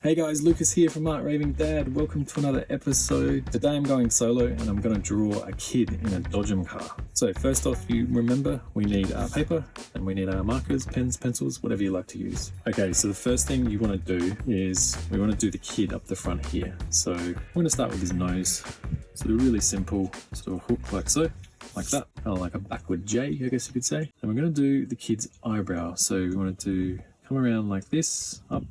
Hey guys, Lucas here from Art Raving Dad. Welcome to another episode. Today I'm going solo and I'm going to draw a kid in a dodgem car. So first off, you remember we need our paper and we need our markers, pens, pencils, whatever you like to use. Okay, so the first thing you want to do is we want to do the kid up the front here. So we're going to start with his nose. So really simple sort of hook like so. Like that, kind of like a backward J, I guess you could say. And we're going to do the kid's eyebrow. So we want to come around like this, up,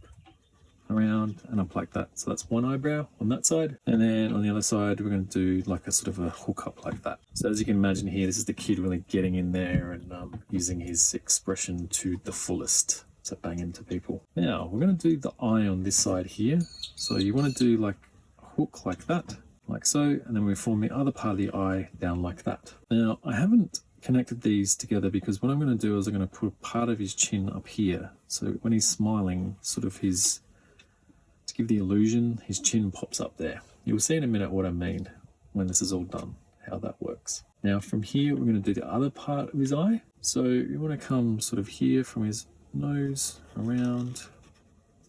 around, and up like that. So that's one eyebrow on that side. And then on the other side, we're going to do like a sort of a hook up like that. So as you can imagine here, this is the kid really getting in there and using his expression to the fullest. So bang into people. Now, we're going to do the eye on this side here. So you want to do like a hook like that. Like so, and then we form the other part of the eye down like that. Now, I haven't connected these together because what I'm going to do is I'm going to put part of his chin up here. So when he's smiling, sort of to give the illusion, his chin pops up there. You'll see in a minute what I mean when this is all done, how that works. Now from here, we're going to do the other part of his eye. So you want to come sort of here from his nose, around,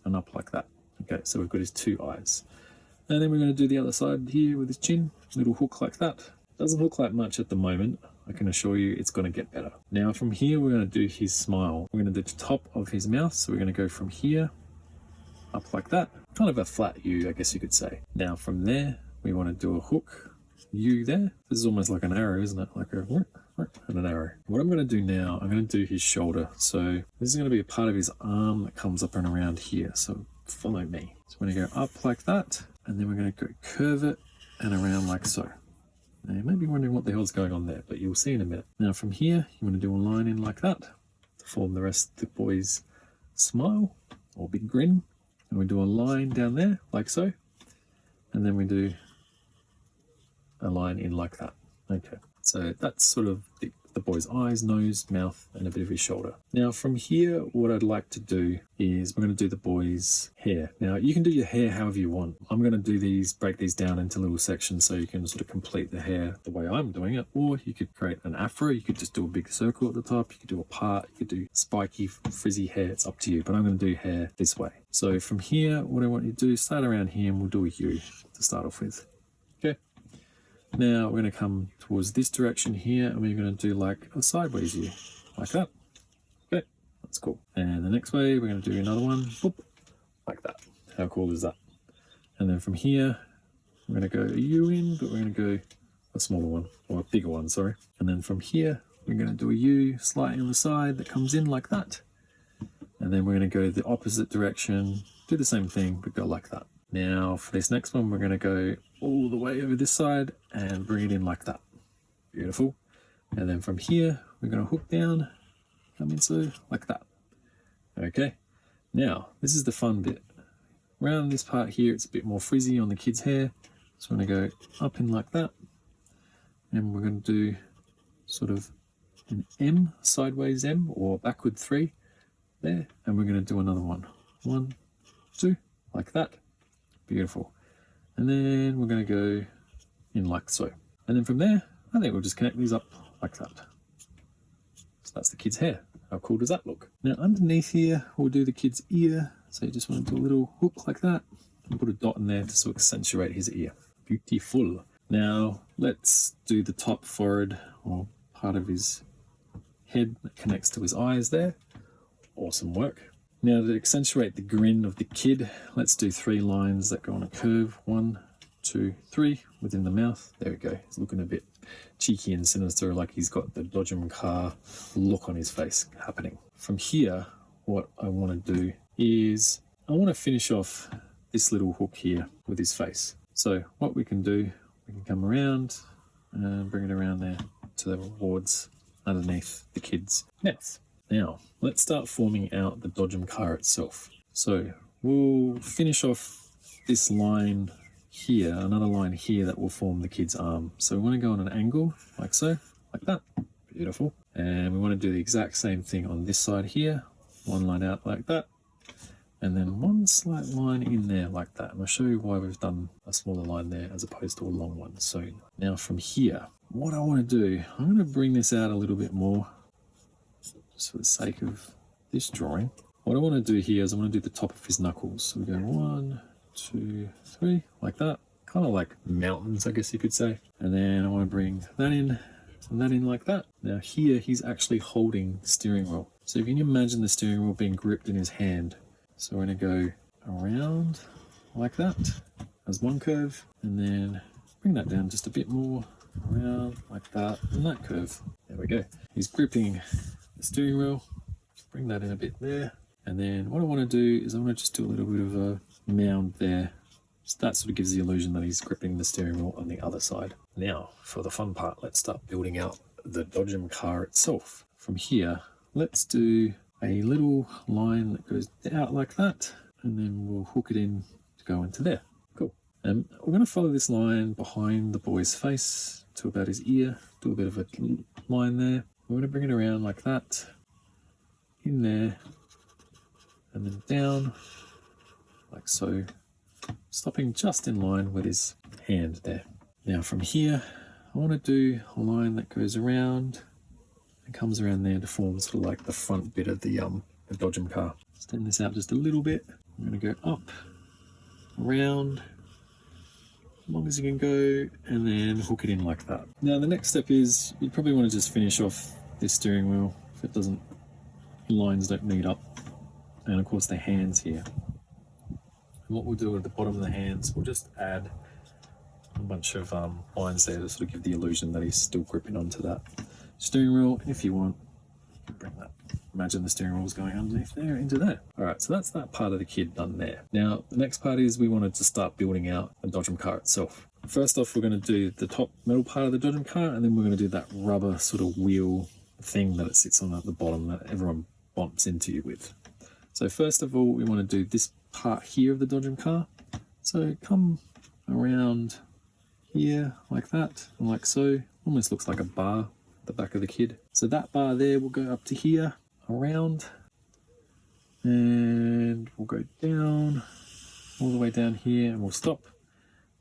and up like that. Okay, so we've got his two eyes. And then we're going to do the other side here with his chin, little hook like that. Doesn't look like much at the moment. I can assure you it's going to get better. Now from here, we're going to do his smile. We're going to do the top of his mouth. So we're going to go from here up like that. Kind of a flat U, I guess you could say. Now from there, we want to do a hook U there. This is almost like an arrow, isn't it? Like a and an arrow. What I'm going to do now, I'm going to do his shoulder. So this is going to be a part of his arm that comes up and around here. So follow me. So we're going to go up like that. And then we're going to go curve it and around like so. Now you may be wondering what the hell's going on there, but you'll see in a minute. Now from here, you want to do a line in like that to form the rest of the boy's smile or big grin. And we do a line down there like so. And then we do a line in like that. Okay, so that's sort of the boy's eyes, nose, mouth, and a bit of his shoulder. Now from here, what I'd like to do is we're going to do the boy's hair. Now you can do your hair however you want. I'm going to break these down into little sections so you can sort of complete the hair the way I'm doing it. Or you could create an afro. You could just do a big circle at the top. You could do a part. You could do spiky, frizzy hair. It's up to you, but I'm going to do hair this way. So from here, what I want you to do is start around here and we'll do a U to start off with. Okay. Now we're going to come towards this direction here and we're going to do like a sideways U, like that. Okay, that's cool. And the next way we're going to do another one, boop, like that. How cool is that? And then from here, we're going to go a U in, but we're going to go a smaller one, or a bigger one, sorry. And then from here, we're going to do a U slightly on the side that comes in like that. And then we're going to go the opposite direction, do the same thing, but go like that. Now for this next one, we're going to go all the way over this side and bring it in like that. Beautiful. And then from here, we're going to hook down, come in so like that. Okay. Now, this is the fun bit. Around this part here, it's a bit more frizzy on the kid's hair. So we're going to go up in like that. And we're going to do sort of an M, sideways M, or backward 3 there. And we're going to do another one. 1, 2, like that. Beautiful. And then we're going to go in like so. And then from there, I think we'll just connect these up like that. So that's the kid's hair. How cool does that look? Now underneath here, we'll do the kid's ear. So you just want to do a little hook like that and put a dot in there to sort of accentuate his ear. Beautiful. Now let's do the top forehead or part of his head that connects to his eyes there. Awesome work. Now to accentuate the grin of the kid, let's do 3 lines that go on a curve. 1, 2, 3 within the mouth. There we go. He's looking a bit cheeky and sinister, like he's got the dodgem car look on his face happening. From here, what I want to do is I want to finish off this little hook here with his face. So what we can do, we can come around and bring it around there towards underneath the kid's mouth. Now, let's start forming out the dodgem car itself. So we'll finish off this line here, another line here that will form the kid's arm. So we want to go on an angle, like so, like that. Beautiful. And we want to do the exact same thing on this side here. One line out like that. And then one slight line in there like that. And I'll show you why we've done a smaller line there as opposed to a long one. So now from here, what I want to do, I'm going to bring this out a little bit more, just for the sake of this drawing. what I want to do here is I want to do the top of his knuckles. So we go 1, 2, 3, like that. Kind of like mountains, I guess you could say. And then I want to bring that in and that in like that. Now here he's actually holding the steering wheel. So if you can imagine the steering wheel being gripped in his hand. So we're going to go around like that as one curve, and then bring that down just a bit more, around like that, and that curve. There we go. He's gripping the steering wheel. Just bring that in a bit there. And then what I want to do is I want to just do a little bit of a mound there. So that sort of gives the illusion that he's gripping the steering wheel on the other side. Now, for the fun part, let's start building out the dodgem car itself. From here, let's do a little line that goes out like that, and then we'll hook it in to go into there. Cool. And we're going to follow this line behind the boy's face to about his ear, do a bit of a line there. We're going to bring it around like that, in there, and then down, like so, stopping just in line with his hand there. Now from here, I want to do a line that goes around and comes around there to form sort of like the front bit of the dodgem car. Extend this out just a little bit. I'm going to go up, around, as long as you can go, and then hook it in like that. Now the next step is you probably want to just finish off this steering wheel if it doesn't, the lines don't meet up, and of course the hands here. And what we'll do at the bottom of the hands, we'll just add a bunch of lines there to sort of give the illusion that he's still gripping onto that steering wheel. If you want, you can bring that. Imagine the steering wheel's going underneath there into there. All right, so that's that part of the kid done there. Now, the next part is we wanted to start building out the dodgem car itself. First off, we're going to do the top metal part of the dodgem car, and then we're going to do that rubber sort of wheel thing that it sits on at the bottom that everyone bumps into you with. So first of all, we want to do this part here of the dodgem car. So come around here like that, and like so. Almost looks like a bar at the back of the kid. So that bar there will go up to here, around, and we'll go down, all the way down here, and we'll stop.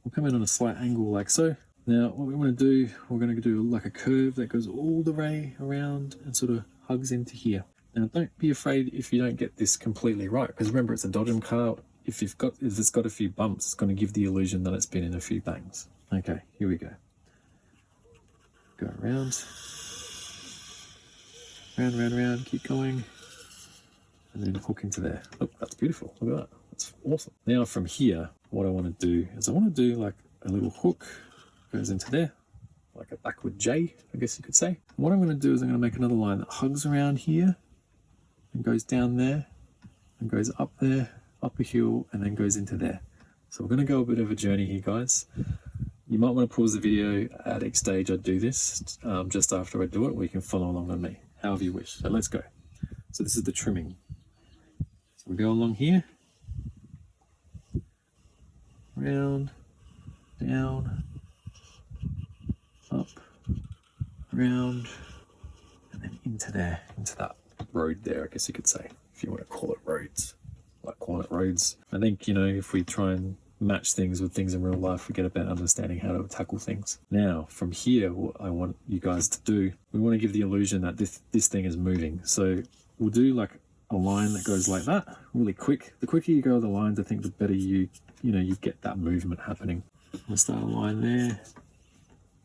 We'll come in on a slight angle like so. Now what we want to do, we're going to do like a curve that goes all the way around and sort of hugs into here. Now don't be afraid if you don't get this completely right, because remember it's a dodgem car. If it's got a few bumps, it's going to give the illusion that it's been in a few bangs. Okay, here we go. Go around, round, keep going, and then hook into there. Oh, that's beautiful. Look at that. That's awesome. Now from here, what I want to do is I want to do like a little hook goes into there, like a backward J, I guess you could say. What I'm going to do is I'm going to make another line that hugs around here and goes down there and goes up there, up a hill, and then goes into there. So we're going to go a bit of a journey here, guys. You might want to pause the video at each stage I do this, just after I do it, or you can follow along on me, however you wish. So let's go. So this is the trimming. So we go along here, round, down, up, round, and then into there, into that road there, I guess you could say, if you want to call it roads. I like calling it roads. I think, you know, if we try and match things with things in real life, we get a better understanding how to tackle things. Now from here, what I want you guys to do, we want to give the illusion that this thing is moving. So we'll do like a line that goes like that, really quick. The quicker you go with the lines, I think the better you get that movement happening. We'll start a line there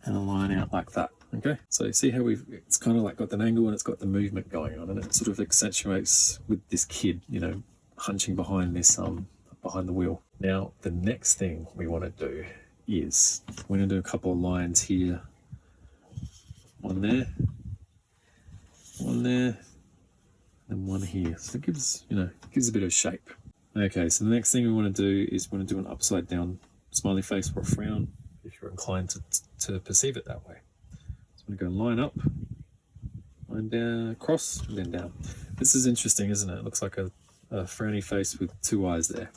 and a line out like that. Okay, so you see how it's kind of like got an angle and it's got the movement going on, and it sort of accentuates with this kid, you know, hunching behind this behind the wheel. Now the next thing we want to do is we're going to do a couple of lines here, one there, and one here. So it gives a bit of shape. Okay, so the next thing we want to do is we want to do an upside down smiley face or a frown, if you're inclined to perceive it that way. So I'm going to go line up, line down, across, and then down. This is interesting, isn't it? It looks like a frowny face with two eyes there.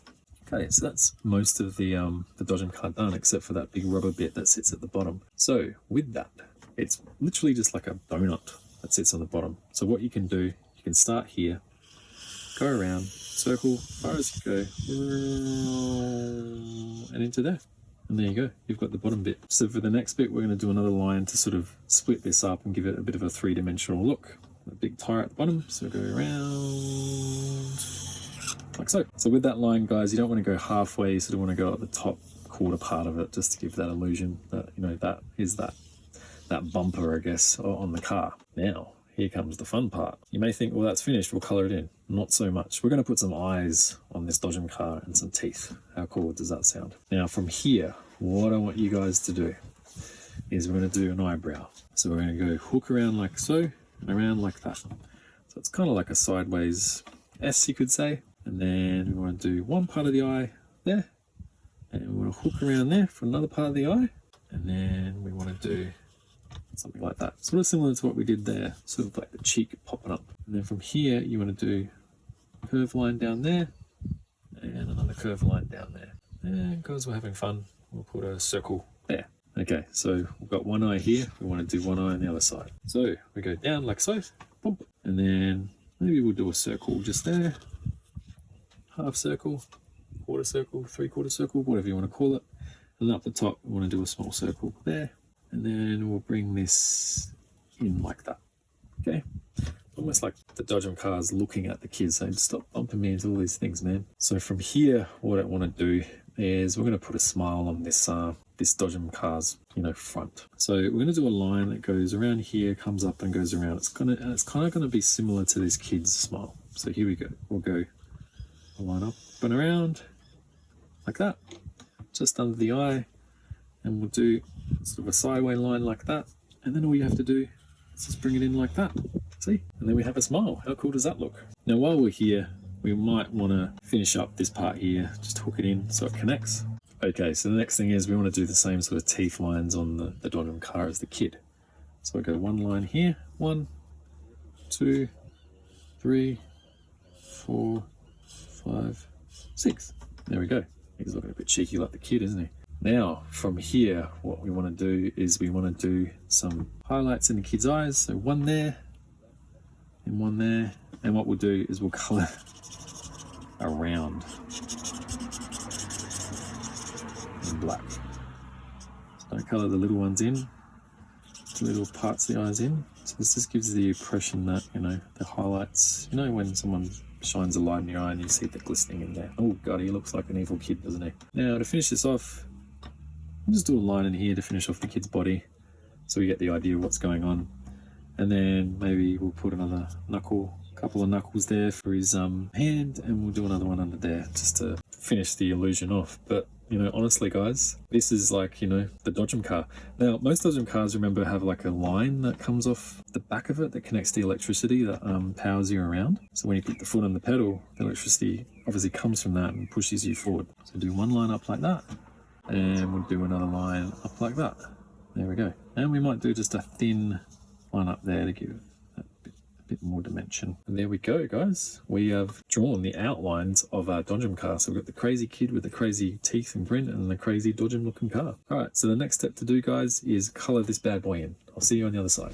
Okay, so that's most of the dodgem car done, except for that big rubber bit that sits at the bottom. So with that, it's literally just like a donut that sits on the bottom. So what you can do, you can start here, go around, circle, as far as you go, and into there. And there you go, you've got the bottom bit. So for the next bit, we're going to do another line to sort of split this up and give it a bit of a three-dimensional look. A big tire at the bottom, so go around, like so. So with that line, guys, you don't want to go halfway, you sort of want to go at the top quarter part of it, just to give that illusion that, you know, that is that bumper, I guess, on the car. Now, here comes the fun part. You may think, well, that's finished, we'll color it in. Not so much. We're going to put some eyes on this dodgem car and some teeth. How cool does that sound? Now, from here, what I want you guys to do is we're going to do an eyebrow. So we're going to go hook around like so, and around like that. So it's kind of like a sideways S, you could say. And then we want to do one part of the eye there, and we want to hook around there for another part of the eye, and then we want to do something like that, sort of similar to what we did there, sort of like the cheek popping up. And then from here you want to do a curved line down there and another curved line down there, and because we're having fun, we'll put a circle there. Okay, so we've got one eye here, we want to do one eye on the other side. So we go down like so, boom, and then maybe we'll do a circle just there, half circle, quarter circle, 3/4 circle, whatever you want to call it. And up the top we want to do a small circle there, and then we'll bring this in like that. Okay, almost like the dodgem car's looking at the kids saying, stop bumping me into all these things, man. So from here, what I want to do is we're going to put a smile on this dodgem car's, you know, front. So we're going to do a line that goes around here, comes up and goes around. It's kind of going to be similar to this kid's smile. So here we go. We'll go a line up and around like that, just under the eye, and we'll do sort of a sideways line like that, and then all you have to do is just bring it in like that. See? And then we have a smile. How cool does that look? Now while we're here, we might want to finish up this part here, just hook it in so it connects. Okay, so the next thing is we want to do the same sort of teeth lines on the dodgem car as the kid. So I go one line here, 1, 2, 3, 4, 5, 6. There we go. He's looking a bit cheeky like the kid, isn't he? Now, from here, what we want to do is we want to do some highlights in the kid's eyes. So one there, and one there. And what we'll do is we'll colour around in black. So don't colour the little ones in, the little parts of the eyes in. So this just gives the impression that, you know, the highlights, you know, when someone shines a light in your eye and you see the glistening in there. Oh God, he looks like an evil kid, doesn't he? Now to finish this off, I'll just do a line in here to finish off the kid's body so we get the idea of what's going on. And then maybe we'll put another knuckle, a couple of knuckles there for his hand, and we'll do another one under there just to finish the illusion off. But you know, honestly guys, this is like, you know, the dodgem car. Now most dodgem cars, remember, have like a line that comes off the back of it that connects to electricity that powers you around. So when you put the foot on the pedal, the electricity obviously comes from that and pushes you forward. So do one line up like that, and we'll do another line up like that. There we go. And we might do just a thin line up there to give a bit more dimension. And there we go, guys. We have drawn the outlines of our dodgem car. So we've got the crazy kid with the crazy teeth and grin and the crazy dodgem looking car. All right, so the next step to do, guys, is color this bad boy in. I'll see you on the other side.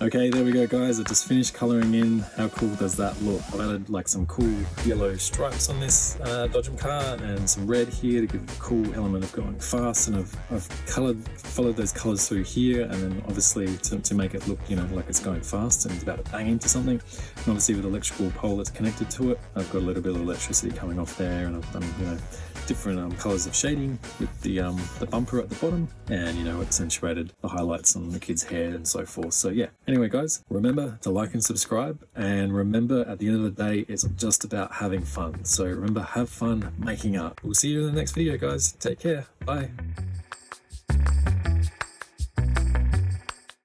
Okay, there we go, guys. I just finished colouring in. How cool does that look? I've added like some cool yellow stripes on this dodgem car and some red here to give a cool element of going fast, and I've followed those colours through here, and then obviously to make it look, you know, like it's going fast and it's about to bang into something. And obviously with the electrical pole that's connected to it, I've got a little bit of electricity coming off there, and I've done, you know, different colours of shading with the bumper at the bottom, and you know, accentuated the highlights on the kid's hair and so forth. So yeah, anyway guys, remember to like and subscribe, and remember at the end of the day it's just about having fun. So remember, have fun making art. We'll see you in the next video, guys. Take care. Bye.